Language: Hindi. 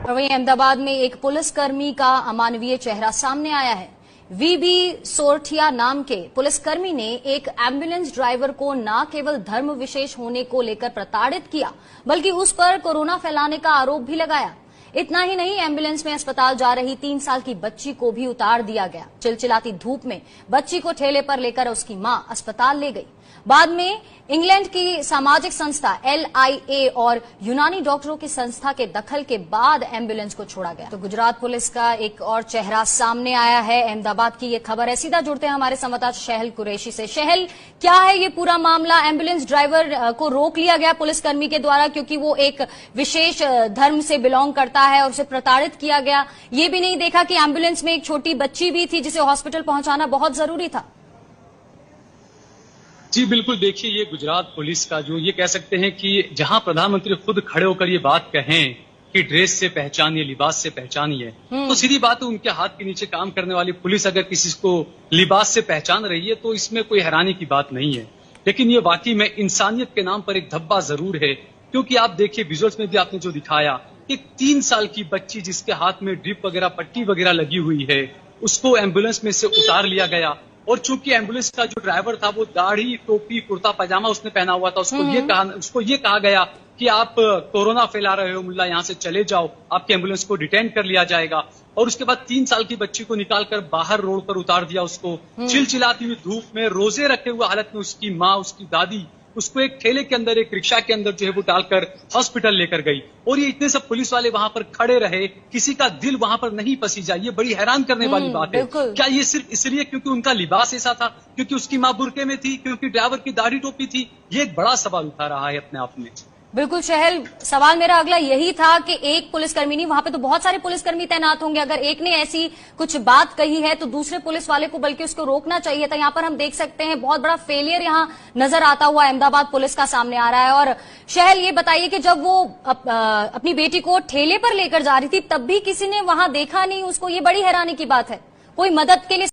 और वहीं अहमदाबाद में एक पुलिसकर्मी का अमानवीय चेहरा सामने आया है। वीबी सोरठिया नाम के पुलिसकर्मी ने एक एम्बुलेंस ड्राइवर को न केवल धर्म विशेष होने को लेकर प्रताड़ित किया, बल्कि उस पर कोरोना फैलाने का आरोप भी लगाया। इतना ही नहीं, एम्बुलेंस में अस्पताल जा रही 3 साल की बच्ची को भी उतार दिया गया। चिलचिलाती धूप में बच्ची को ठेले पर लेकर उसकी मां अस्पताल ले गई। बाद में इंग्लैंड की सामाजिक संस्था LIA और यूनानी डॉक्टरों की संस्था के दखल के बाद एम्बुलेंस को छोड़ा गया। तो गुजरात पुलिस का एक और चेहरा सामने आया है। अहमदाबाद की ये खबर है। सीधा जुड़ते हैं हमारे संवाददाता शहल कुरैशी से। शहल, क्या है ये पूरा मामला? एम्बुलेंस ड्राइवर को रोक लिया गया पुलिसकर्मी के द्वारा क्योंकि वो एक विशेष धर्म से बिलोंग करता है और उसे प्रताड़ित किया गया। ये भी नहीं देखा कि एम्बुलेंस में एक छोटी बच्ची भी थी जिसे हॉस्पिटल पहुंचाना बहुत जरूरी था। जी बिल्कुल, देखिए ये गुजरात पुलिस का जो ये कह सकते हैं कि जहां प्रधानमंत्री खुद खड़े होकर ये बात कहें कि ड्रेस से पहचानिए, लिबास से पहचानिए, तो सीधी बात है उनके हाथ के नीचे काम करने वाली पुलिस अगर किसी को लिबास से पहचान रही है तो इसमें कोई हैरानी की बात नहीं है। लेकिन ये वाकई में इंसानियत के नाम पर एक धब्बा जरूर है, क्योंकि आप देखिए विजुअल्स में भी आपने जो दिखाया, एक 3 साल की बच्ची जिसके हाथ में ड्रिप वगैरह, पट्टी वगैरह लगी हुई है, उसको एम्बुलेंस में से उतार लिया गया। और चूंकि एम्बुलेंस का जो ड्राइवर था वो दाढ़ी, टोपी, कुर्ता पजामा उसने पहना हुआ था, उसको ये कहा गया कि आप कोरोना फैला रहे हो मुल्ला, यहाँ से चले जाओ, आपकी एम्बुलेंस को डिटेन कर लिया जाएगा। और उसके बाद 3 साल की बच्ची को निकालकर बाहर रोड पर उतार दिया। उसको चिलचिलाती हुई धूप में, रोजे रखे हुए हालत में उसकी माँ, उसकी दादी उसको एक ठेले के अंदर, एक रिक्शा के अंदर जो है वो डालकर हॉस्पिटल लेकर गई। और ये इतने सब पुलिस वाले वहां पर खड़े रहे, किसी का दिल वहां पर नहीं पसीजा। ये बड़ी हैरान करने वाली बात है। क्या ये सिर्फ इसलिए क्योंकि उनका लिबास ऐसा था, क्योंकि उसकी मां बुर्के में थी, क्योंकि ड्राइवर की दाढ़ी टोपी थी? ये एक बड़ा सवाल उठा रहा है अपने आप में। बिल्कुल शहल, सवाल मेरा अगला यही था कि एक पुलिसकर्मी नहीं, वहां पे तो बहुत सारे पुलिसकर्मी तैनात होंगे। अगर एक ने ऐसी कुछ बात कही है तो दूसरे पुलिस वाले को बल्कि उसको रोकना चाहिए था। यहाँ पर हम देख सकते हैं बहुत बड़ा फेलियर यहाँ नजर आता हुआ अहमदाबाद पुलिस का सामने आ रहा है। और शहल, ये बताइए कि जब वो अपनी बेटी को ठेले पर लेकर जा रही थी तब भी किसी ने वहां देखा नहीं उसको? ये बड़ी हैरानी की बात है। कोई मदद के लिए